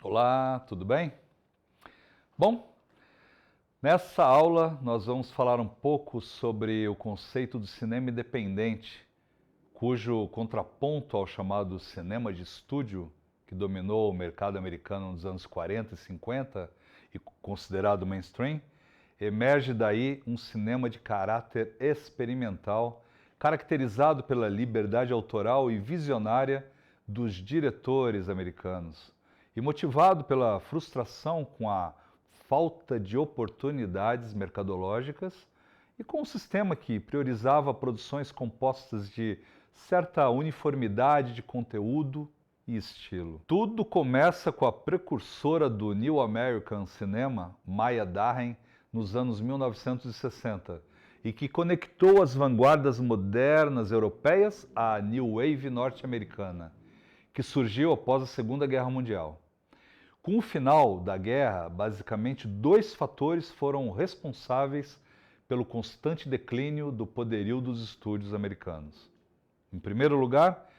Olá, tudo bem? Bom, nessa aula nós vamos falar um pouco sobre o conceito do cinema independente, cujo contraponto ao chamado cinema de estúdio, que dominou o mercado americano nos anos 40 e 50 e considerado mainstream, emerge daí um cinema de caráter experimental, caracterizado pela liberdade autoral e visionária dos diretores americanos e motivado pela frustração com a falta de oportunidades mercadológicas e com um sistema que priorizava produções compostas de certa uniformidade de conteúdo e estilo. Tudo começa com a precursora do New American Cinema, Maya Deren, nos anos 1960, e que conectou as vanguardas modernas europeias à New Wave norte-americana, que surgiu após a Segunda Guerra Mundial. Com o final da guerra, basicamente dois fatores foram responsáveis pelo constante declínio do poderio dos estúdios americanos. Em primeiro lugar,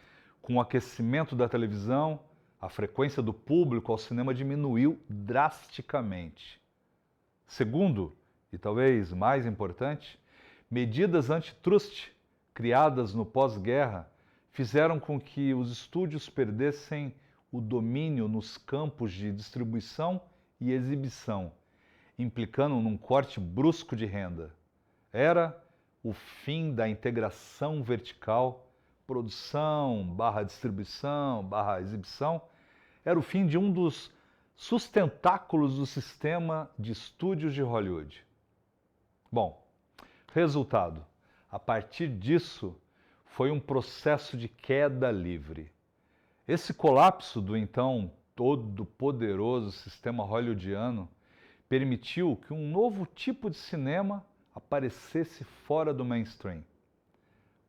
com o aquecimento da televisão, a frequência do público ao cinema diminuiu drasticamente. Segundo, e talvez mais importante, medidas antitrust criadas no pós-guerra fizeram com que os estúdios perdessem o domínio nos campos de distribuição e exibição, implicando num corte brusco de renda. Era o fim da integração vertical, produção, distribuição, exibição, era o fim de um dos sustentáculos do sistema de estúdios de Hollywood. Bom, resultado, a partir disso, foi um processo de queda livre. Esse colapso do então todo-poderoso sistema hollywoodiano permitiu que um novo tipo de cinema aparecesse fora do mainstream,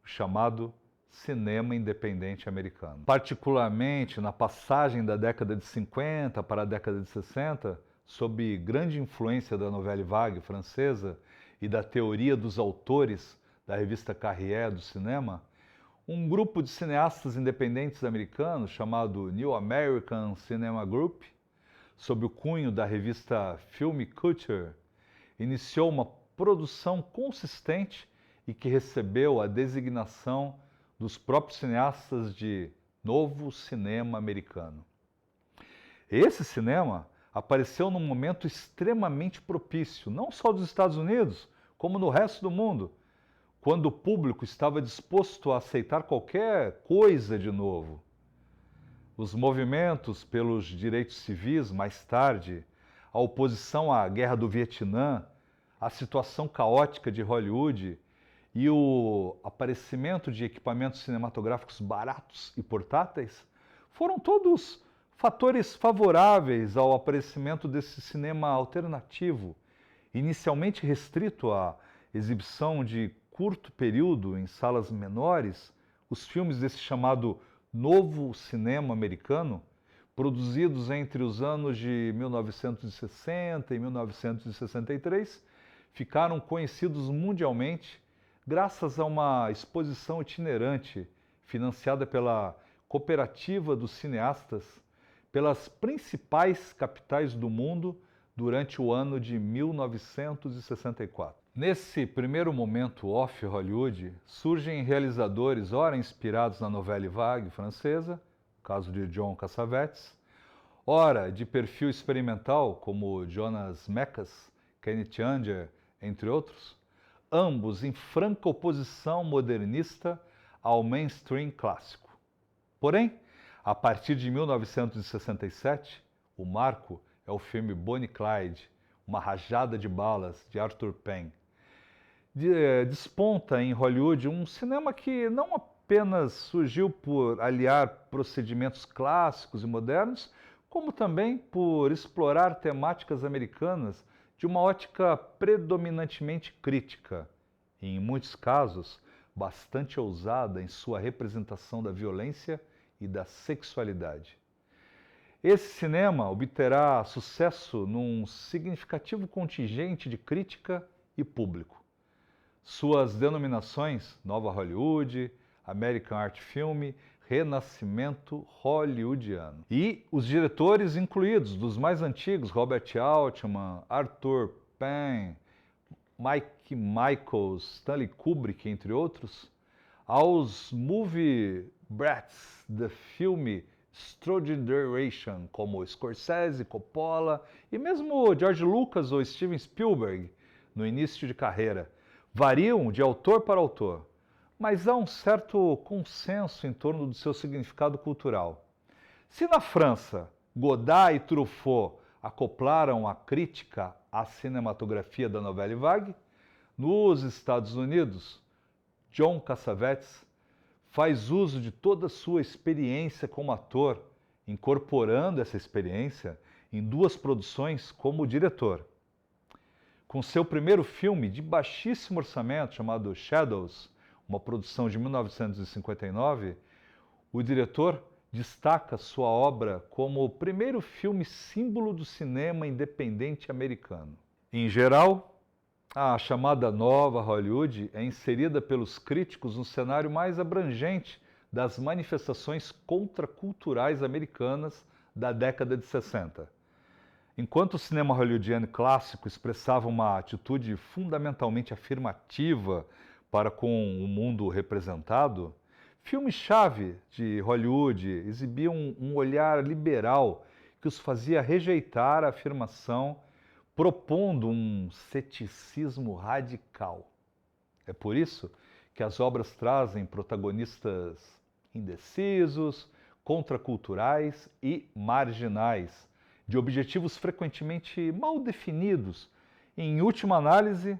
o chamado cinema independente americano. Particularmente na passagem da década de 50 para a década de 60, sob grande influência da Nouvelle Vague francesa e da teoria dos autores da revista Carrière do cinema, um grupo de cineastas independentes americanos chamado New American Cinema Group, sob o cunho da revista Film Culture, iniciou uma produção consistente e que recebeu a designação dos próprios cineastas de Novo Cinema Americano. Esse cinema apareceu num momento extremamente propício, não só dos Estados Unidos, como no resto do mundo, quando o público estava disposto a aceitar qualquer coisa de novo. Os movimentos pelos direitos civis, mais tarde, a oposição à Guerra do Vietnã, a situação caótica de Hollywood e o aparecimento de equipamentos cinematográficos baratos e portáteis foram todos fatores favoráveis ao aparecimento desse cinema alternativo, inicialmente restrito à exibição de curto período em salas menores, os filmes desse chamado Novo Cinema Americano, produzidos entre os anos de 1960 e 1963, ficaram conhecidos mundialmente graças a uma exposição itinerante financiada pela Cooperativa dos Cineastas pelas principais capitais do mundo durante o ano de 1964. Nesse primeiro momento off-Hollywood, surgem realizadores ora inspirados na Nouvelle Vague francesa, caso de John Cassavetes, ora de perfil experimental, como Jonas Mekas, Kenneth Anger, entre outros, ambos em franca oposição modernista ao mainstream clássico. Porém, a partir de 1967, o marco é o filme Bonnie e Clyde, Uma Rajada de Balas, de Arthur Penn. Desponta em Hollywood um cinema que não apenas surgiu por aliar procedimentos clássicos e modernos, como também por explorar temáticas americanas de uma ótica predominantemente crítica, e em muitos casos bastante ousada em sua representação da violência e da sexualidade. Esse cinema obterá sucesso num significativo contingente de crítica e público. Suas denominações, Nova Hollywood, American Art Film, renascimento hollywoodiano. E os diretores incluídos, dos mais antigos, Robert Altman, Arthur Penn, Mike Nichols, Stanley Kubrick, entre outros, aos movie brats do filme Extraordination, como Scorsese, Coppola e mesmo George Lucas ou Steven Spielberg, no início de carreira, variam de autor para autor, mas há um certo consenso em torno do seu significado cultural. Se na França, Godard e Truffaut acoplaram a crítica à cinematografia da Nouvelle Vague, nos Estados Unidos, John Cassavetes faz uso de toda a sua experiência como ator, incorporando essa experiência em duas produções como diretor. Com seu primeiro filme de baixíssimo orçamento, chamado Shadows, uma produção de 1959, o diretor destaca sua obra como o primeiro filme símbolo do cinema independente americano. Em geral, a chamada Nova Hollywood é inserida pelos críticos no cenário mais abrangente das manifestações contraculturais americanas da década de 60. Enquanto o cinema hollywoodiano clássico expressava uma atitude fundamentalmente afirmativa para com o mundo representado, filmes-chave de Hollywood exibiam um olhar liberal que os fazia rejeitar a afirmação, propondo um ceticismo radical. É por isso que as obras trazem protagonistas indecisos, contraculturais e marginais, de objetivos frequentemente mal definidos, e, em última análise,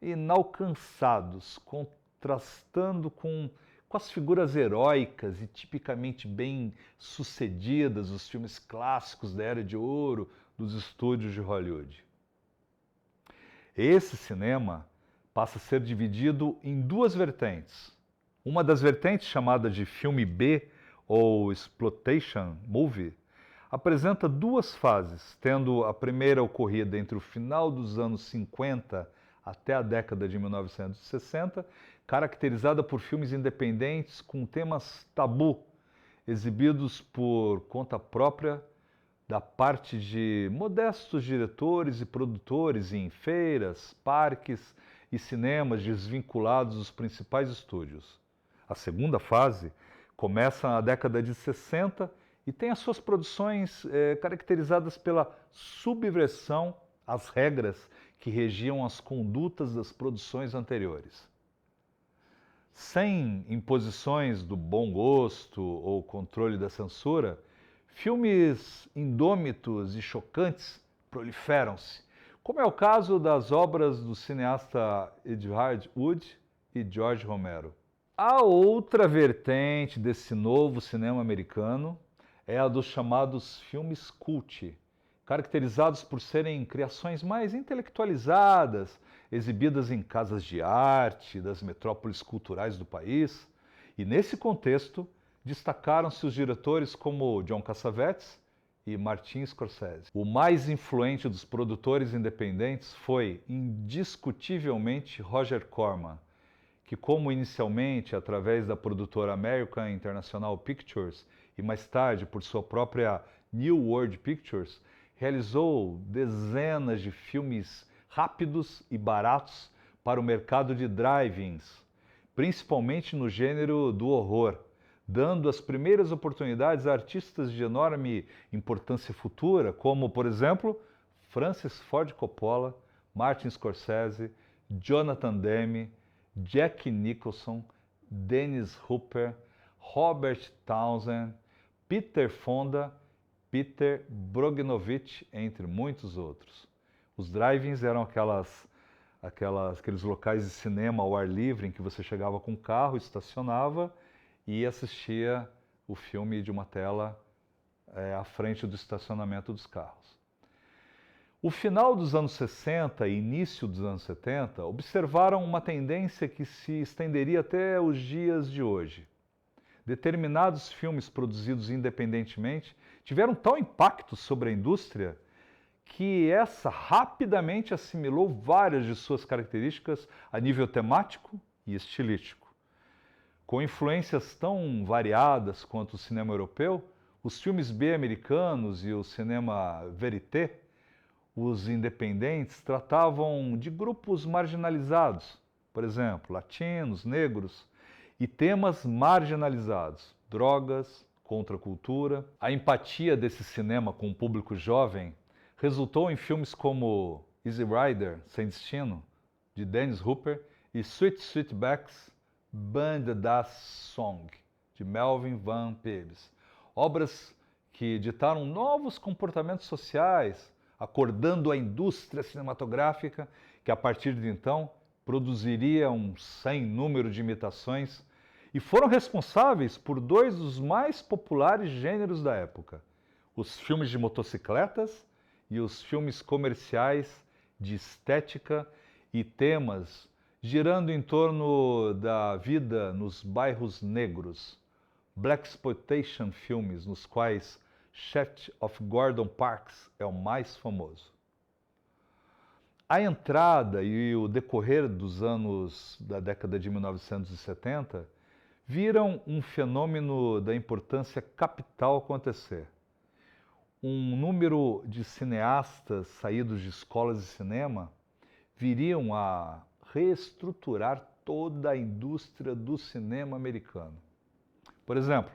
inalcançados, contrastando com as figuras heróicas e tipicamente bem-sucedidas dos filmes clássicos da Era de Ouro dos estúdios de Hollywood. Esse cinema passa a ser dividido em duas vertentes. Uma das vertentes, chamada de filme B, ou exploitation movie, apresenta duas fases, tendo a primeira ocorrida entre o final dos anos 50 até a década de 1960, caracterizada por filmes independentes com temas tabu, exibidos por conta própria da parte de modestos diretores e produtores em feiras, parques e cinemas desvinculados dos principais estúdios. A segunda fase começa na década de 60 e tem as suas produções caracterizadas pela subversão às regras que regiam as condutas das produções anteriores. Sem imposições do bom gosto ou controle da censura, filmes indômitos e chocantes proliferam-se, como é o caso das obras do cineasta Edward Wood e George Romero. A outra vertente desse novo cinema americano é a dos chamados filmes cult, caracterizados por serem criações mais intelectualizadas, exibidas em casas de arte das metrópoles culturais do país, e nesse contexto destacaram-se os diretores como John Cassavetes e Martin Scorsese. O mais influente dos produtores independentes foi, indiscutivelmente, Roger Corman, que, como inicialmente através da produtora American International Pictures e mais tarde por sua própria New World Pictures, realizou dezenas de filmes rápidos e baratos para o mercado de drive-ins, principalmente no gênero do horror, dando as primeiras oportunidades a artistas de enorme importância futura, como, por exemplo, Francis Ford Coppola, Martin Scorsese, Jonathan Demme, Jack Nicholson, Dennis Hopper, Robert Townsend, Peter Fonda, Peter Bogdanovich, entre muitos outros. Os drive-ins eram aqueles locais de cinema ao ar livre em que você chegava com o carro, estacionava e assistia o filme de uma tela à frente do estacionamento dos carros. O final dos anos 60 e início dos anos 70 observaram uma tendência que se estenderia até os dias de hoje. Determinados filmes produzidos independentemente tiveram tal impacto sobre a indústria que essa rapidamente assimilou várias de suas características a nível temático e estilístico. Com influências tão variadas quanto o cinema europeu, os filmes B americanos e o cinema verité, os independentes, tratavam de grupos marginalizados, por exemplo, latinos, negros, e temas marginalizados, drogas, contracultura. A empatia desse cinema com o público jovem resultou em filmes como Easy Rider, Sem Destino, de Dennis Hopper, e Sweet Sweetback's Band Das Song, de Melvin Van Peebles. Obras que ditaram novos comportamentos sociais, acordando a indústria cinematográfica, que a partir de então produziria um sem número de imitações, e foram responsáveis por dois dos mais populares gêneros da época: os filmes de motocicletas e os filmes comerciais de estética e temas girando em torno da vida nos bairros negros. Blaxploitation filmes, nos quais Shaft of Gordon Parks é o mais famoso. A entrada e o decorrer dos anos da década de 1970 viram um fenômeno da importância capital acontecer. Um número de cineastas saídos de escolas de cinema viriam a reestruturar toda a indústria do cinema americano. Por exemplo,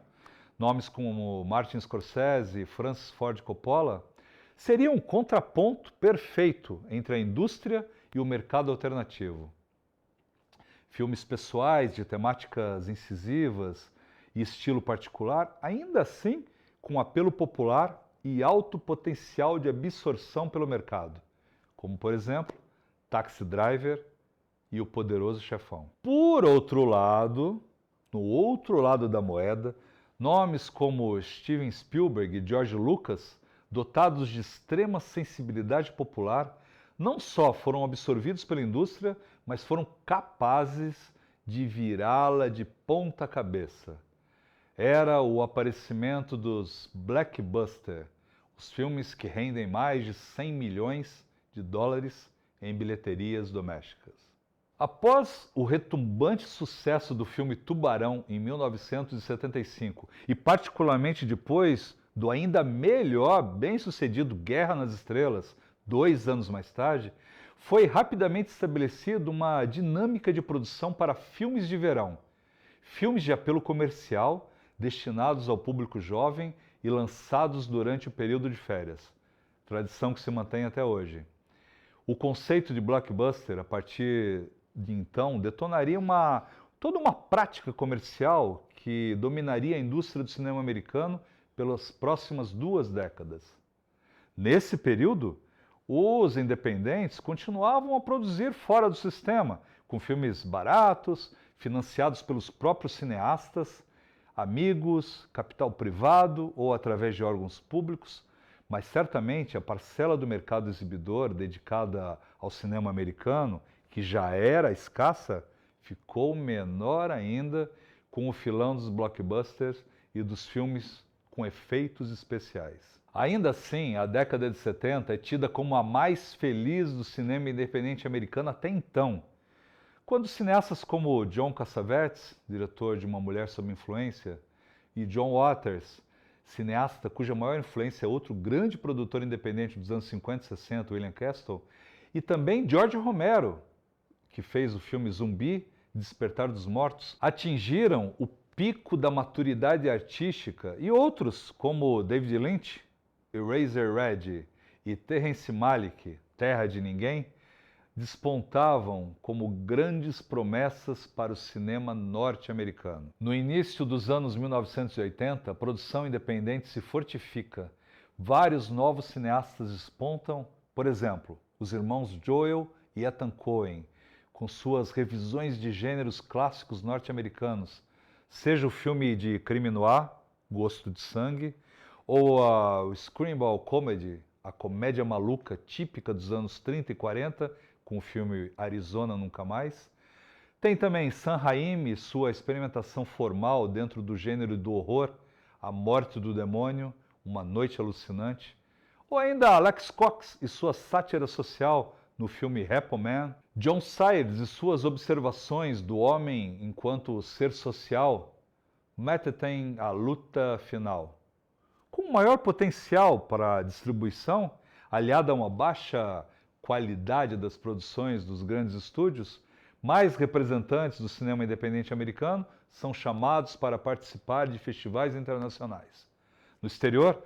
nomes como Martin Scorsese e Francis Ford Coppola seriam um contraponto perfeito entre a indústria e o mercado alternativo. Filmes pessoais de temáticas incisivas e estilo particular, ainda assim com apelo popular e alto potencial de absorção pelo mercado, como por exemplo, Taxi Driver e O Poderoso Chefão. Por outro lado, no outro lado da moeda, nomes como Steven Spielberg e George Lucas, dotados de extrema sensibilidade popular, não só foram absorvidos pela indústria, mas foram capazes de virá-la de ponta cabeça. Era o aparecimento dos blockbusters, os filmes que rendem mais de 100 milhões de dólares em bilheterias domésticas. Após o retumbante sucesso do filme Tubarão em 1975 e particularmente depois do ainda melhor, bem-sucedido Guerra nas Estrelas, 2 anos mais tarde, foi rapidamente estabelecida uma dinâmica de produção para filmes de verão, filmes de apelo comercial destinados ao público jovem e lançados durante o período de férias, tradição que se mantém até hoje. O conceito de blockbuster, a partir de então, detonaria toda uma prática comercial que dominaria a indústria do cinema americano pelas próximas 2 décadas. Nesse período, os independentes continuavam a produzir fora do sistema, com filmes baratos, financiados pelos próprios cineastas, amigos, capital privado ou através de órgãos públicos, mas certamente a parcela do mercado exibidor dedicada ao cinema americano, que já era escassa, ficou menor ainda com o filão dos blockbusters e dos filmes com efeitos especiais. Ainda assim, a década de 70 é tida como a mais feliz do cinema independente americano até então, quando cineastas como John Cassavetes, diretor de Uma Mulher Sob Influência, e John Waters, cineasta cuja maior influência é outro grande produtor independente dos anos 50 e 60, William Castle, e também George Romero, que fez o filme Zumbi, Despertar dos Mortos, atingiram o pico da maturidade artística, e outros, como David Lynch, Eraserhead e Terrence Malick, Terra de Ninguém, despontavam como grandes promessas para o cinema norte-americano. No início dos anos 1980, a produção independente se fortifica. Vários novos cineastas despontam, por exemplo, os irmãos Joel e Ethan Coen, com suas revisões de gêneros clássicos norte-americanos, seja o filme de crime noir, Gosto de Sangue, ou o Screwball Comedy, a comédia maluca típica dos anos 30 e 40, com o filme Arizona Nunca Mais. Tem também Sam Raimi e sua experimentação formal dentro do gênero do horror, A Morte do Demônio, Uma Noite Alucinante. Ou ainda Alex Cox e sua sátira social no filme Repo Man, John Sayers e suas observações do homem enquanto ser social, metem a luta final. Com maior potencial para distribuição, aliada a uma baixa qualidade das produções dos grandes estúdios, mais representantes do cinema independente americano são chamados para participar de festivais internacionais. No exterior,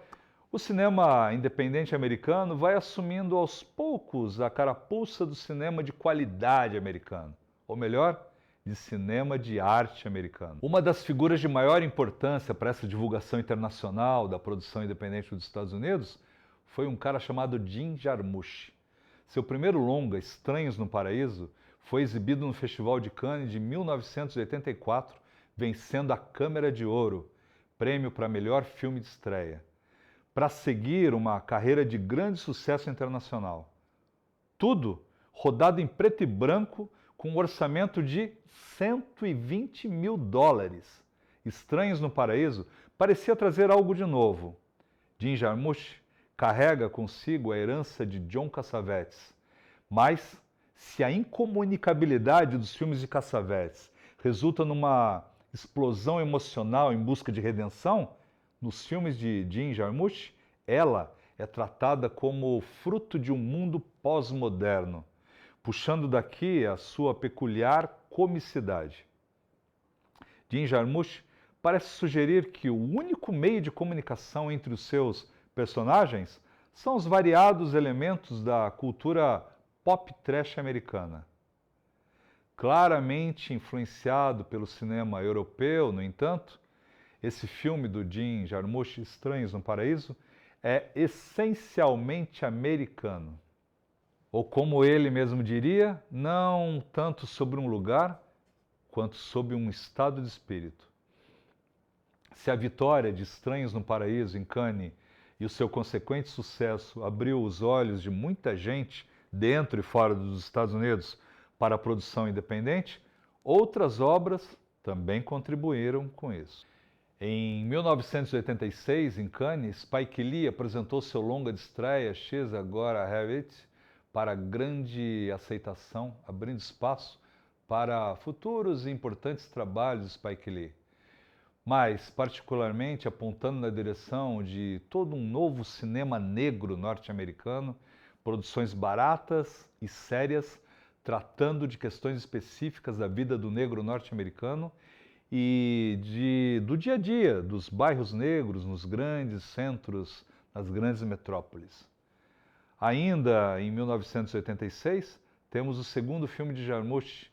o cinema independente americano vai assumindo aos poucos a carapuça do cinema de qualidade americano, ou melhor, de cinema de arte americano. Uma das figuras de maior importância para essa divulgação internacional da produção independente dos Estados Unidos foi um cara chamado Jim Jarmusch. Seu primeiro longa, Estranhos no Paraíso, foi exibido no Festival de Cannes de 1984, vencendo a Câmara de Ouro, prêmio para melhor filme de estreia, para seguir uma carreira de grande sucesso internacional. Tudo rodado em preto e branco, com um orçamento de $120 mil. Estranhos no Paraíso parecia trazer algo de novo. Jim Jarmusch carrega consigo a herança de John Cassavetes, mas se a incomunicabilidade dos filmes de Cassavetes resulta numa explosão emocional em busca de redenção, nos filmes de Jim Jarmusch, ela é tratada como fruto de um mundo pós-moderno, puxando daqui a sua peculiar comicidade. Jim Jarmusch parece sugerir que o único meio de comunicação entre os seus personagens são os variados elementos da cultura pop trash americana. Claramente influenciado pelo cinema europeu, no entanto, esse filme do Jim Jarmusch, Estranhos no Paraíso, é essencialmente americano. Ou como ele mesmo diria, não tanto sobre um lugar, quanto sobre um estado de espírito. Se a vitória de Estranhos no Paraíso em Cannes e o seu consequente sucesso abriu os olhos de muita gente dentro e fora dos Estados Unidos para a produção independente, outras obras também contribuíram com isso. Em 1986, em Cannes, Spike Lee apresentou seu longa de estreia She's Gotta Have It para grande aceitação, abrindo espaço para futuros e importantes trabalhos de Spike Lee, mas particularmente apontando na direção de todo um novo cinema negro norte-americano, produções baratas e sérias, tratando de questões específicas da vida do negro norte-americano e do dia a dia dos bairros negros nos grandes centros, nas grandes metrópoles. Ainda em 1986, temos o segundo filme de Jarmusch,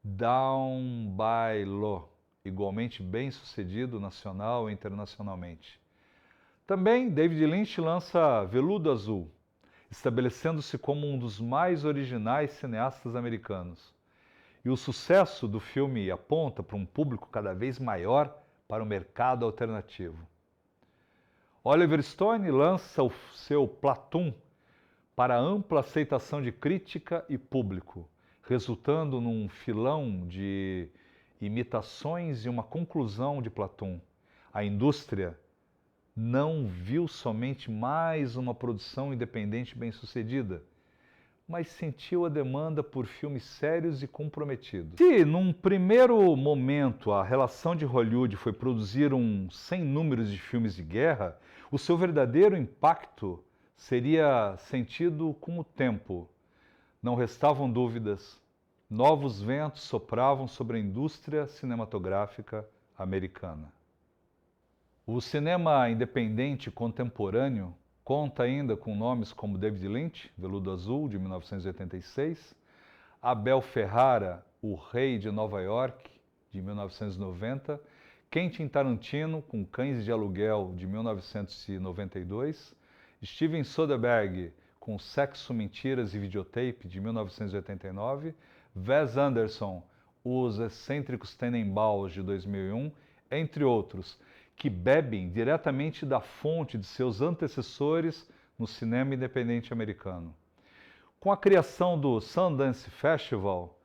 Down by Law, igualmente bem sucedido nacional e internacionalmente. Também David Lynch lança Veludo Azul, estabelecendo-se como um dos mais originais cineastas americanos. E o sucesso do filme aponta para um público cada vez maior para o mercado alternativo. Oliver Stone lança o seu Platoon para ampla aceitação de crítica e público, resultando num filão de imitações e uma conclusão de Platoon. A indústria não viu somente mais uma produção independente bem-sucedida, mas sentiu a demanda por filmes sérios e comprometidos. Se, num primeiro momento, a relação de Hollywood foi produzir sem números de filmes de guerra, o seu verdadeiro impacto seria sentido com o tempo. Não restavam dúvidas. Novos ventos sopravam sobre a indústria cinematográfica americana. O cinema independente contemporâneo conta ainda com nomes como David Lynch, Veludo Azul, de 1986, Abel Ferrara, O Rei de Nova York, de 1990, Quentin Tarantino, com Cães de Aluguel, de 1992, Steven Soderbergh, com Sexo, Mentiras e Videotape, de 1989, Wes Anderson, Os Excêntricos Tenenbaums, de 2001, entre outros, que bebem diretamente da fonte de seus antecessores no cinema independente americano. Com a criação do Sundance Festival,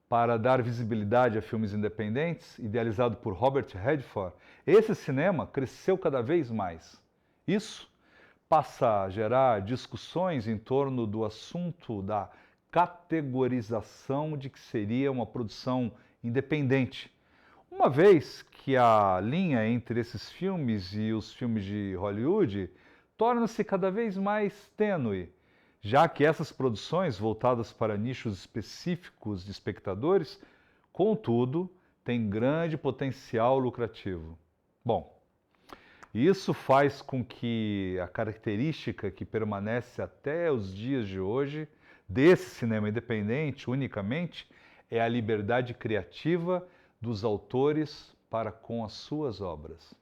para dar visibilidade a filmes independentes, idealizado por Robert Redford, esse cinema cresceu cada vez mais. Isso passa a gerar discussões em torno do assunto da categorização de que seria uma produção independente. Uma vez que a linha entre esses filmes e os filmes de Hollywood torna-se cada vez mais tênue, já que essas produções voltadas para nichos específicos de espectadores, contudo, têm grande potencial lucrativo. Bom, isso faz com que a característica que permanece até os dias de hoje desse cinema independente, unicamente, é a liberdade criativa dos autores para com as suas obras.